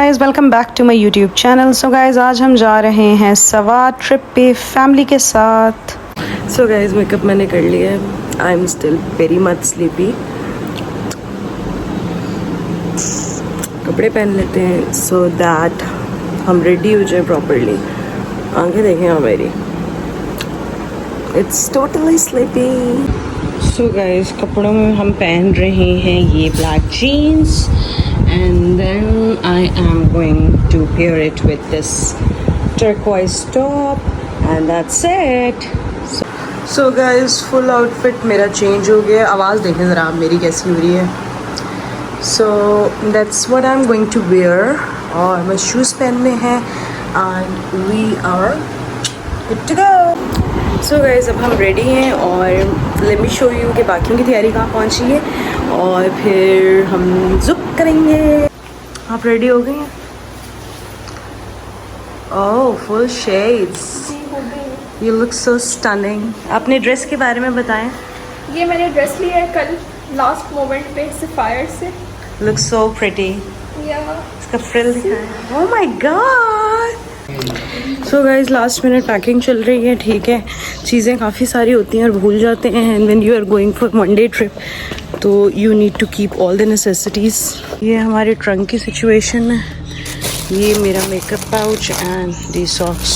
Guys, welcome back to my YouTube channel. So guys, आज हम जा रहे हैं सवा ट्रिप पे फैमिली के साथ। सो गाइज़, मेकअप मैंने कर लिया है। I am still very much sleepy. कपड़े पहन लेते हैं सो दैट हम रेडी हो जाए प्रॉपरली। आंखें देखें हमारी, it's totally sleepy. So guys, कपड़ों में हम पहन रहे हैं ये black jeans and then I am going to pair it with this turquoise top and that's it. So guys, full outfit मेरा change हो गया। आवाज़ देखें ज़रा आप मेरी कैसी हो रही है। So that's what I'm going to wear और मैं shoes पहनने हैं and we are good to go. So guys, अब हम ready हैं और let me show you कि बाकियों की तैयारी कहाँ पहुँची है और फिर हम ज़ुप करेंगे। आप रेडी हो गई हैं? Oh, full shades, you look so stunning. अपने ड्रेस के बारे में बताएं। ये मैंने ड्रेस लिया है कल लास्ट मोमेंट पे सफायर से। Look so pretty. इसका फ्रिल दिखाएं। Oh my God. So guys, last minute packing चल रही है। ठीक है, चीज़ें काफ़ी सारी होती हैं और भूल जाते हैं। And when you are going for one day trip तो you need to keep all the necessities. ये हमारे ट्रंक की सिचुएशन है। ये मेरा makeup pouch and the socks.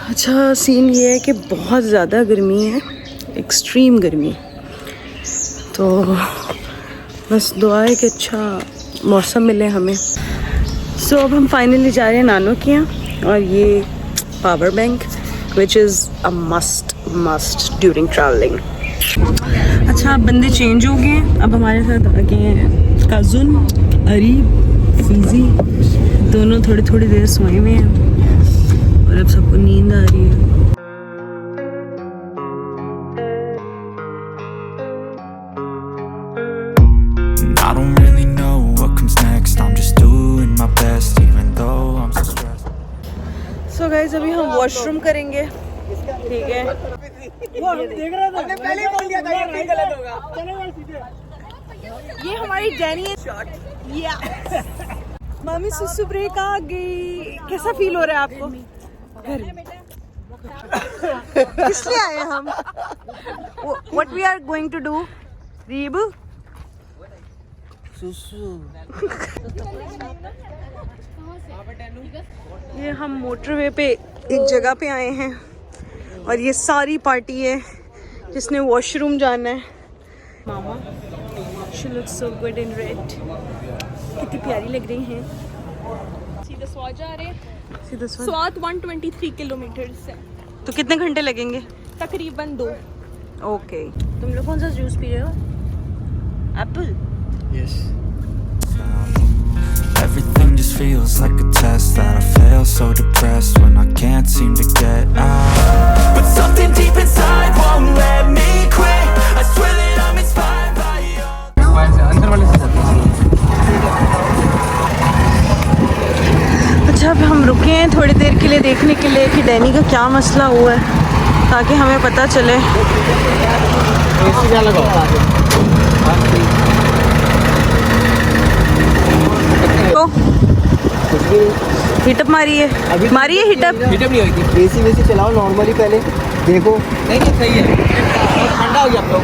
अच्छा, सीन ये है कि बहुत ज़्यादा गर्मी है, एक्सट्रीम गर्मी। तो बस दुआ है कि अच्छा मौसम मिले हमें। सो अब हम फाइनली जा रहे हैं नानू के यहाँ और ये power bank which is a must during travelling. अच्छा, अब बंदे चेंज हो गए। अब हमारे साथ आ गए हैं कज़न, अरीब, फीजी। दोनों थोड़ी थोड़ी देर सोए हुए हैं और अब सबको नींद आ रही है। सो गाइस, अभी हम वॉशरूम करेंगे। ठीक है, देख रहा था, हमने पहले ही बोल दिया था ये गलत होगा। ये हमारी डैनी है। मामी सुसु ब्रेक आ गई। कैसा फील हो रहा है आपको? किस लिए आए हम? What we are going to do? रीबू सुसु। ये हम मोटरवे पे एक जगह पे आए हैं और ये सारी पार्टी है जिसने वॉशरूम जाना है। मामा, she looks so good in red। कितनी प्यारी लग रही हैं। सीधा स्वाद जा रहे हैं। सीधा स्वाद 123 किलोमीटर से। तो कितने घंटे लगेंगे? तकरीबन 2। ओके। तुम लोग कौन सा जूस पी रहे हो? Apple? Yes. Everything just feels like a test that I fail, so depressed when I can't seem to get out. But something deep inside won't let me quit. I swear that I'm inspired by you. अंदर वाले से अच्छा, अब हम रुके हैं थोड़ी देर के लिए देखने के लिए कि डैनी का क्या मसला हुआ है, ताकि हमें पता चले। एसी क्या लगा? तो हिटअप मारी है, अभी मारी है हिटअप। हीटअप नहीं हुई थी। एसी वैसी चलाओ नॉर्मली पहले, देखो। नहीं नहीं, सही है, ठंडा हो गया आप लोग।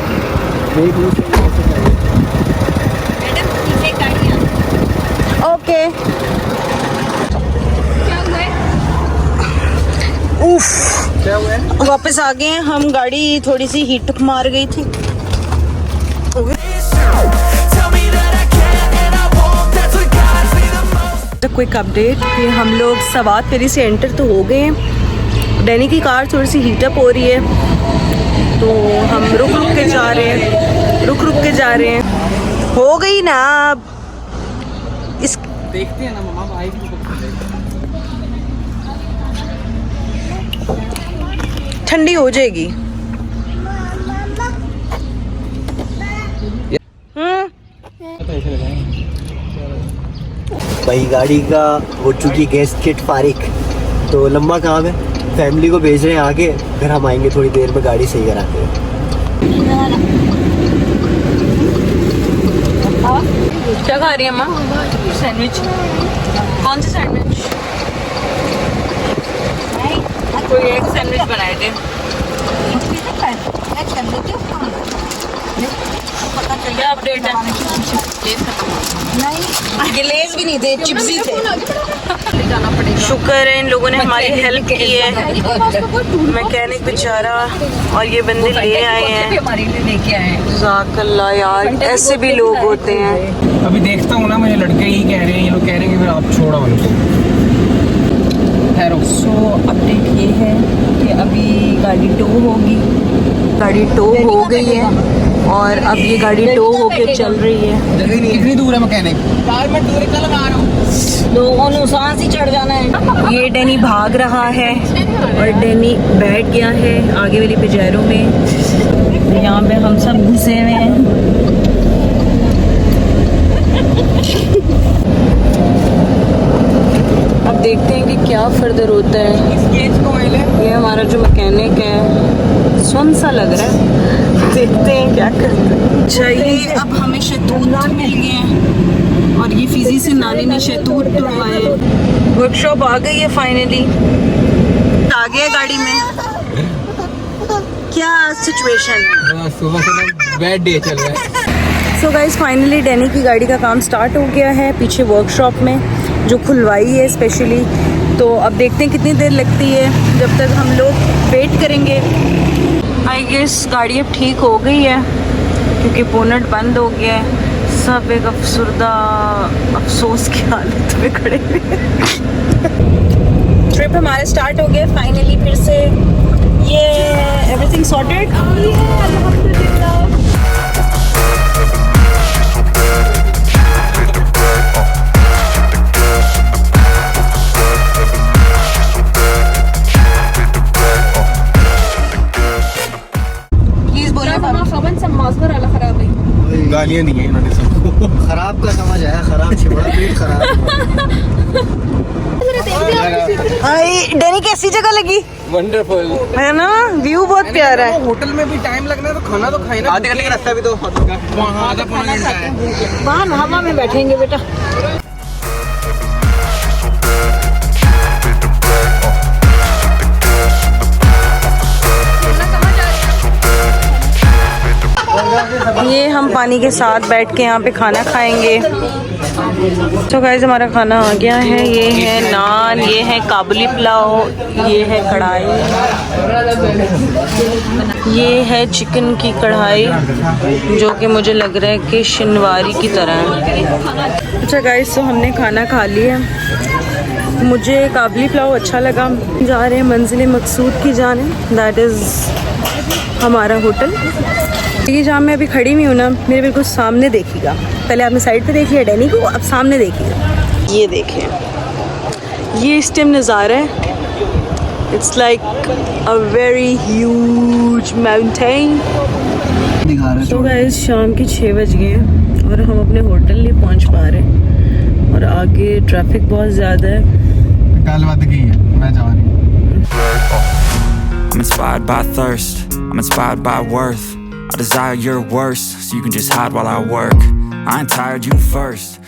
ओके। क्या हुआ है? उफ, क्या हुआ है? वापस आ गए हैं हम। गाड़ी थोड़ी सी हीटअप मार गई थी। Tell me that I can and I won't. That's what guides me the most. Quick update, ये हम लोग सवात फेरी से एंटर तो हो गए हैं। डैनी की कार थोड़ी सी हीटअप हो रही है तो हम रुक रुक के जा रहे हैं। हो गई ना अब इस। देखते हैं ना मामा, आएगी तो ठंडी हो जाएगी। भाई गाड़ी का हो चुकी गैस किट फारिक, तो लंबा काम है। फैमिली को भेज रहे हैं आगे, फिर हम आएंगे थोड़ी देर में गाड़ी सही कराते हैं। क्या खा रही है माँ? सैंडविच। कौन सा सैंडविच? कोई एक सैंडविच बनाए थे। क्या अपडेट है? ये लेस भी नहीं थे, चिप्स ही थे। शुक्र है इन लोगों ने हमारी हेल्प की है। मैकेनिक बेचारा और ये बंदे ले आए हैं। हमारे लिए लेके आए हैं। जाकल्ला यार, ऐसे भी लोग होते हैं। अभी देखता हूँ ना, मुझे लड़के ही कह रहे हैं, ये लोग कह रहे हैं कि फिर आप छोड़ो उनको। सो अपडेट ये है कि अभी गाड़ी टो होगी। गाड़ी टो हो गई है और अब ये गाड़ी टो होके चल रही है। जगह नहीं, कितनी दूर है मैकेनिक? 4 मिनट दूर कल लगा रहा हूँ। लोगों ने सांस ही चढ़ जाना है। ये डैनी भाग रहा है और डैनी बैठ गया है आगे वाली पिजारों में। यहाँ पे हम सब घुसे हुए हैं। अब देखते हैं कि क्या फर्दर होता है। ये हमारा जो मैकेनिक है सुन सा लग रहा है, देखते हैं क्या करते हैं। चाहिए अब हमें शहतूत मिल गए हैं और ये फिजी से नानी ने शहतूत तोड़वाए। वर्कशॉप आ गई है फाइनली। आ गया गाड़ी में। क्या सिचुएशन है? सुबह से बैड डे चल रहा है। सो गाइस फाइनली डैनी की गाड़ी का काम स्टार्ट हो गया है पीछे वर्कशॉप में, जो खुलवाई है स्पेशली। तो अब देखते हैं कितनी देर लगती है, जब तक हम लोग वेट करेंगे। आई गेस गाड़ी अब ठीक हो गई है क्योंकि बोनट बंद हो गया है। सब एक अफसुर्दा अफसोस की हालत में खड़े हुए। ट्रिप हमारा स्टार्ट हो गया फाइनली फिर से। ये एवरीथिंग सॉर्टेड। गालियाँ दी हैं इन्होंने सबको। खराब का समझ आया, खराब छिपड़ा पेट खराब। आई डैनी कैसी जगह लगी? वंडरफुल है ना, व्यू बहुत प्यारा है। होटल में भी टाइम लगना है तो खाना तो खाए ना। आधे घंटे का रास्ता भी तो वहाँ आधा पौना घंटा है। वहाँ हवा में बैठेंगे बेटा। ये हम पानी के साथ बैठ के यहाँ पे खाना खाएंगे। तो गाइस हमारा खाना आ गया है। ये है नान, ये है काबुली पुलाव, ये है कढ़ाई, ये है चिकन की कढ़ाई जो कि मुझे लग रहा है कि शिनवारी की तरह है। अच्छा गाइस, तो हमने खाना खा लिया। मुझे काबुली पुलाव अच्छा लगा। जा रहे हैं मंजिल मकसूद की जानिब, दैट इज़ हमारा होटल। ये जहाँ मैं अभी खड़ी हुई हूँ ना, मेरे बिल्कुल सामने देखिएगा। पहले आपने साइड पे देख लिया डैनी को, अब सामने देखिएगा। ये देखें, ये इस टाइम नज़ारा है। It's like a very huge mountain. तो गाइस शाम के 6 बज गए हैं और हम अपने होटल नहीं पहुँच पा रहे और आगे ट्रैफिक बहुत ज़्यादा है। गालवादगी है, मैं जा रही हूँ। I'm inspired by thirst, I'm inspired by worth. I desire your worst, so you can just hide while I work. I ain't tired, you first.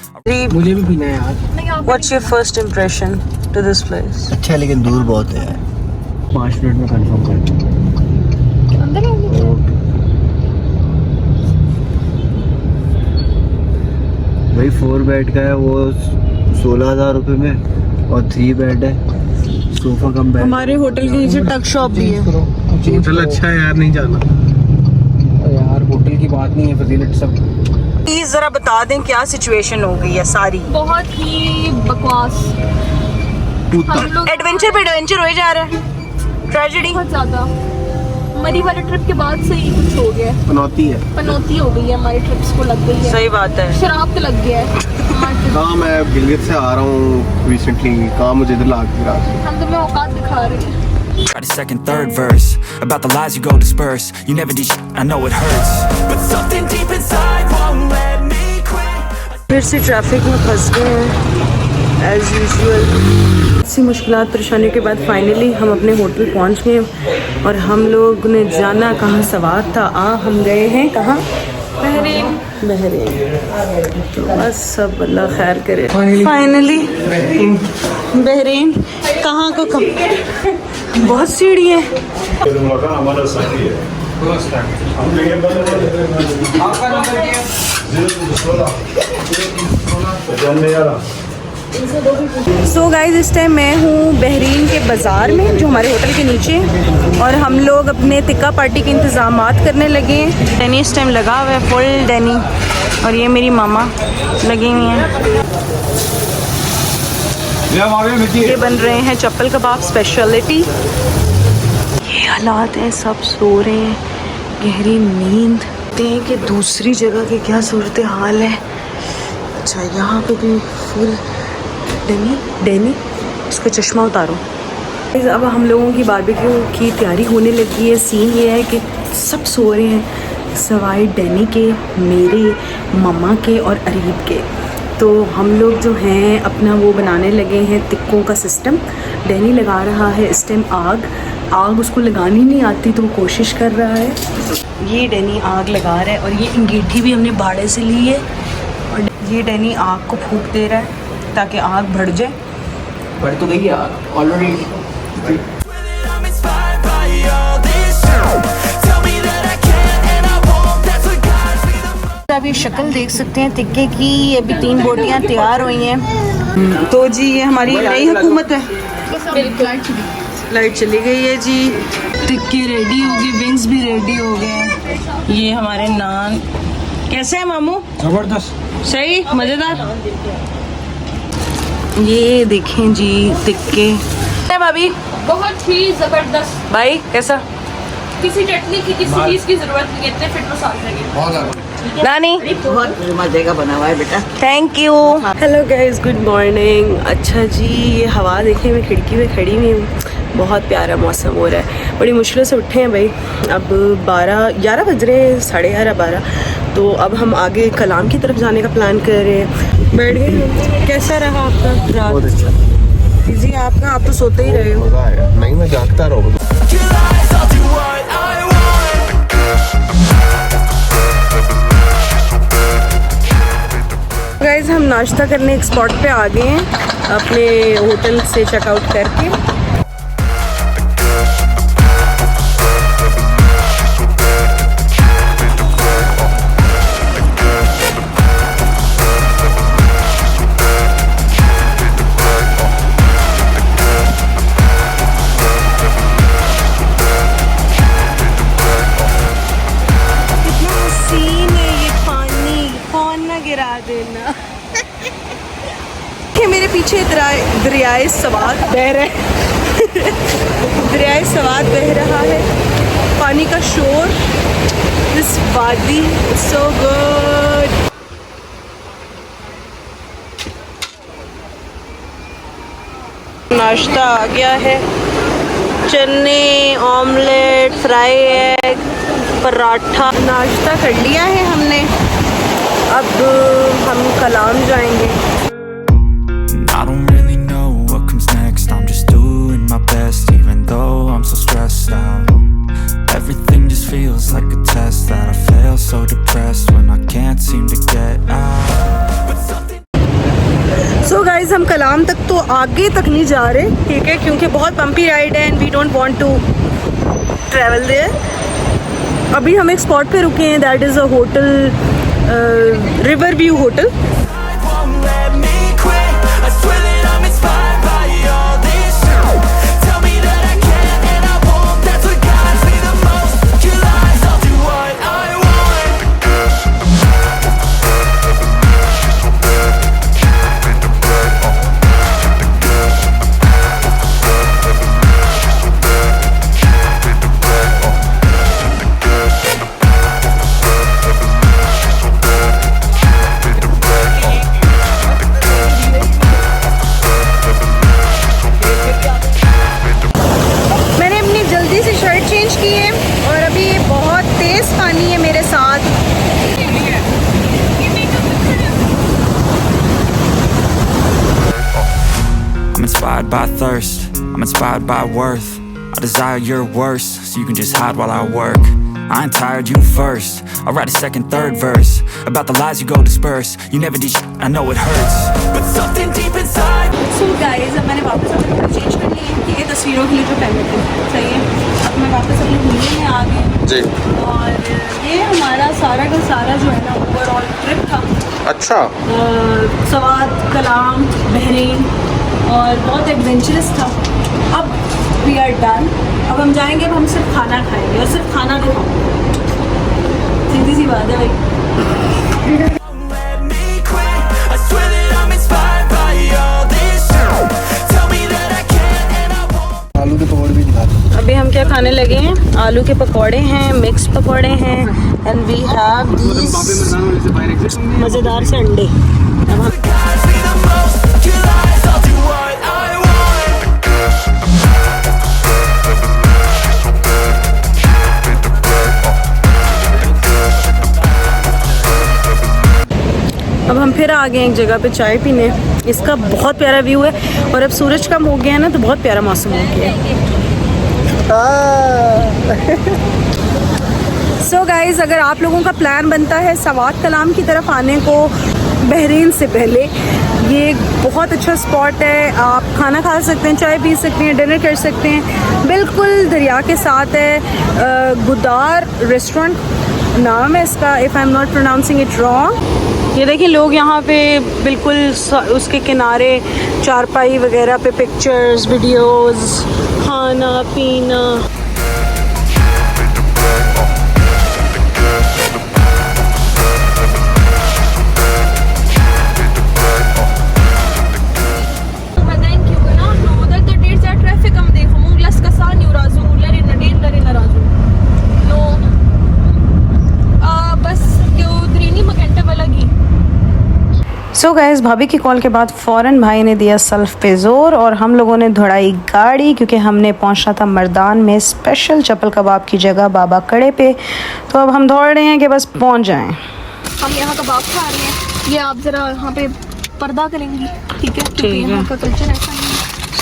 मुझे भी पीना है यार। What's your first impression to this place? अच्छा है लेकिन दूर बहुत है। 5 मिनट में कंफर्म कर। अंदर भाई 4 बेड का है, वो 16,000 रुपये में और 3 बेड है, सोफा कम बेड। हमारे होटल के नीचे टक शॉप भी है। होटल अच्छा है यार, नहीं जाना यार। होटल की बात नहीं है, फजीलत सब। प्लीज जरा बता दें क्या सिचुएशन हो गई है सारी। बहुत ही बकवास। हम लोग एडवेंचर पे एडवेंचर हो जा रहा है, ट्रेजेडी बहुत ज्यादा। मरी वाले ट्रिप के बाद से ही कुछ हो गया है। पनौती है, पनौती हो गई है, हमारी ट्रिप्स को लग गई है। सही बात है। शराब तो लग गया है। कहाँ मैं गिलगित से आ रहा हूँ रिसेंटली, कहाँ मुझे इधर ला के रात। हम तुम्हें औकात दिखा रहे हैं। Write a second, third verse about the lies you go disperse. You never did shit, I know it hurts, but something deep inside won't let me quit. फिर से ट्रैफिक में फंस गए हैं एज यूजुअल। इसी मुश्किलात परेशानियों के बाद फाइनली हम अपने होटल पहुंच गए और हम लोग ने जाना कहाँ सवार था। हम गए हैं कहाँ, बहरीन। बहरीन। तो बस सब अल्लाह खैर करे। Finally Bahrain. कहाँ को बहुत सीढ़ी है। सो गाइस इस टाइम मैं हूँ बहरीन के बाज़ार में जो हमारे होटल के नीचे है, और हम लोग अपने तिक्का पार्टी के इंतज़ामात करने लगे हैं। डैनी इस टाइम लगा हुआ है, फुल डैनी, और ये मेरी मामा लगी हुई हैं। ये बन रहे हैं चप्पल कबाब स्पेशलिटी। ये हालात हैं, सब सो रहे हैं, गहरी नींद हैं कि दूसरी जगह की क्या सूरत हाल है। अच्छा यहाँ पे भी फुल डैनी, इसका चश्मा उतारो। अब हम लोगों की बारबेक्यू की तैयारी होने लगी है। सीन ये है कि सब सो रहे हैं सवाए डैनी के, मेरे, मम्मा के और अरीब के। तो हम लोग जो हैं अपना वो बनाने लगे हैं तिक्कों का सिस्टम। डैनी लगा रहा है इस टाइम आग उसको लगानी नहीं आती तो वो कोशिश कर रहा है। ये डैनी आग लगा रहा है और ये अंगीठी भी हमने भाड़े से ली है, और ये डैनी आग को फूंक दे रहा है ताकि आग बढ़ जाए। बढ़ तो गई आग ऑलरेडी। आप ये शक्ल देख सकते हैं तिक्के की। अभी 3 बोटियां तैयार हुई हैं। तो जी ये हमारी नई हुकूमत है। लाइट चली गई है जी। टिक्के रेडी हो गए, विंग्स भी रेडी हो गए हैं। ये हमारे नान कैसे हैं मामू? जबरदस्त, सही, मज़ेदार। ये देखें जी टिक्के। भाभी बहुत ही ज़बरदस्त। भाई कैसा? किसी चटनी की किसी चीज़ की ज़रूरत नहीं है, इतने फिट मसाले लगे। नानी बहुत मजे का बना हुआ है बेटा। Thank you. Hello guys, good morning. अच्छा जी ये हवा देखें, मैं खिड़की में खड़ी हुई हूँ, बहुत प्यारा मौसम हो रहा है। बड़ी मुश्किलों से उठे हैं भाई। अब 11 बज रहे हैं, 11:30 12। तो अब हम आगे कलाम की तरफ जाने का प्लान कर रहे हैं। बैठ गए। कैसा रहा आपका रात? बहुत अच्छा। जी आपका, आप तो सोते ही रहे हो। मज़ा आया। नहीं मैं जागता रहूँगा। गाइस हम नाश्ता करने एक स्पॉट पे आ गए हैं अपने होटल से चेकआउट करके। मेरे पीछे दरियाए सवात बह रहा है। दरियाए सवात बह रहा है, पानी का शोर। दिस वादी इज सो गुड। नाश्ता आ गया है, चने, ऑमलेट, फ्राई एग, पराठा। नाश्ता कर लिया है हमने, अब हम कलाम जाएंगे। I don't really know what comes next. I'm just doing my best, even though I'm so stressed out. Everything just feels like a test that I fail, so depressed when I can't seem to get out. So guys हम कलाम तक तो आगे तक नहीं जा रहे, ठीक है, क्योंकि बहुत बम्पी राइड है and we don't want to travel there. अभी हम एक स्पॉट पे रुके हैं, that is a hotel, river view hotel. I'm inspired by thirst, I'm inspired by worth. I desire your worst, so you can just hide while I work. I ain't tired, you first. I'll write a second, third verse about the lies you go disperse. You never did shit, I know it hurts, but something deep inside. So guys, अब मैंने वापस अपने कपड़े change कर लिए हैं, ठीक है, तस्वीरों के लिए जो पहने थे, सही है। अब मैं वापस अपने घूमने में आ गई जी। और ये हमारा सारा का सारा जो है ना ओवरऑल ट्रिप था। अच्छा। सवात, कलाम, बहरीन, और बहुत एडवेंचरस था। अब वी आर डन। अब हम जाएंगे, अब हम सिर्फ खाना खाएंगे और सिर्फ खाना दिखाऊंगे। सीधी सी बात है भाई। Let me quit. I swear that I'm inspired by all this shit. Tell me that I can and I won't. आलू के पकौड़े भी दिखा दो। अभी हम क्या खाने लगे हैं? आलू के पकौड़े हैं, मिक्स पकौड़े हैं, एंड वी हैव दीस मज़ेदार से अंडे। अब हम Guys, be the most. Kill lies, I'll do what I want. अब हम फिर आ गए एक जगह पे चाय पीने। इसका बहुत प्यारा व्यू है और अब सूरज कम हो गया है ना, तो बहुत प्यारा मौसम हो गया है। सो गाइज़, अगर आप लोगों का प्लान बनता है सवात कलाम की तरफ आने को बहरीन से पहले, ये एक बहुत अच्छा स्पॉट है। आप खाना खा सकते हैं, चाय पी सकते हैं, डिनर कर सकते हैं, बिल्कुल दरिया के साथ है। गुदार रेस्टोरेंट नाम है इसका, if I am not pronouncing it wrong. ये देखिए लोग यहाँ पे बिल्कुल उसके किनारे चारपाई वगैरह पे पिक्चर्स, वीडियोस, खाना पीना। सो गाइस, भाभी की कॉल के बाद फ़ौरन भाई ने दिया सल्फ पे ज़ोर और हम लोगों ने दौड़ाई गाड़ी, क्योंकि हमने पहुंचना था मर्दान में स्पेशल चप्पल कबाब की जगह बाबा कड़े पे। तो अब हम दौड़ रहे हैं कि बस पहुंच जाएं। हम यहाँ कबाब खा रहे हैं, ये आप ज़रा यहाँ पे पर्दा करेंगी, ठीक है? क्योंकि यहाँ का कल्चर ऐसा नहीं है,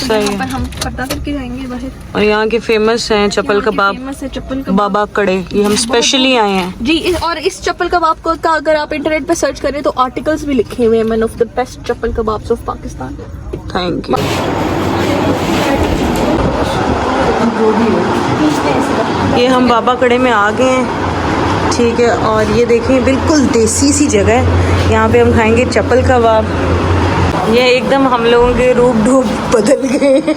तो यहाँ पर हम पर्दा करके जाएंगे बाहर। और यहाँ के फेमस हैं चप्पल कबाब, फेमस है चप्पल कबाब बाबा कड़े। ये हम स्पेशली आए हैं जी। और इस चप्पल कबाब को का अगर आप इंटरनेट पे सर्च करें तो आर्टिकल्स भी लिखे हुए हैं, one of the best chappal kebabs of Pakistan. Thank you. ये हम बाबा कड़े में आ गए हैं, ठीक है। और ये देखें बिल्कुल देसी सी जगह है, यहाँ पे हम खाएंगे चप्पल कबाब। ये एकदम हम लोगों के रूप ढूप बदल गए हैं।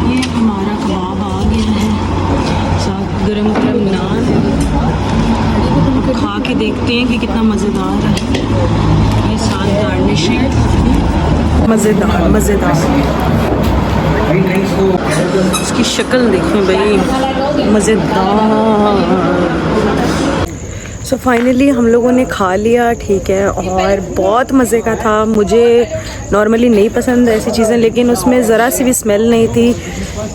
ये हमारा कबाब आ गया है, साथ गरम गरम नान। खा के देखते हैं कि कितना मज़ेदार है। ये साथ गार्निश है, मज़ेदार मज़ेदार। इसकी शक्ल देखें भाई, मज़ेदार। सो फाइनली हम लोगों ने खा लिया, ठीक है, और बहुत मज़े का था। मुझे नॉर्मली नहीं पसंद ऐसी चीज़ें, लेकिन उसमें ज़रा सी भी स्मेल नहीं थी,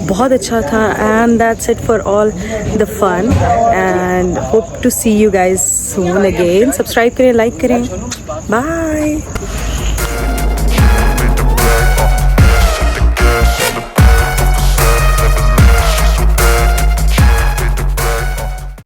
बहुत अच्छा था। And that's it for all the fun and hope to see you guys soon again. Subscribe करें, लाइक करें, बाय।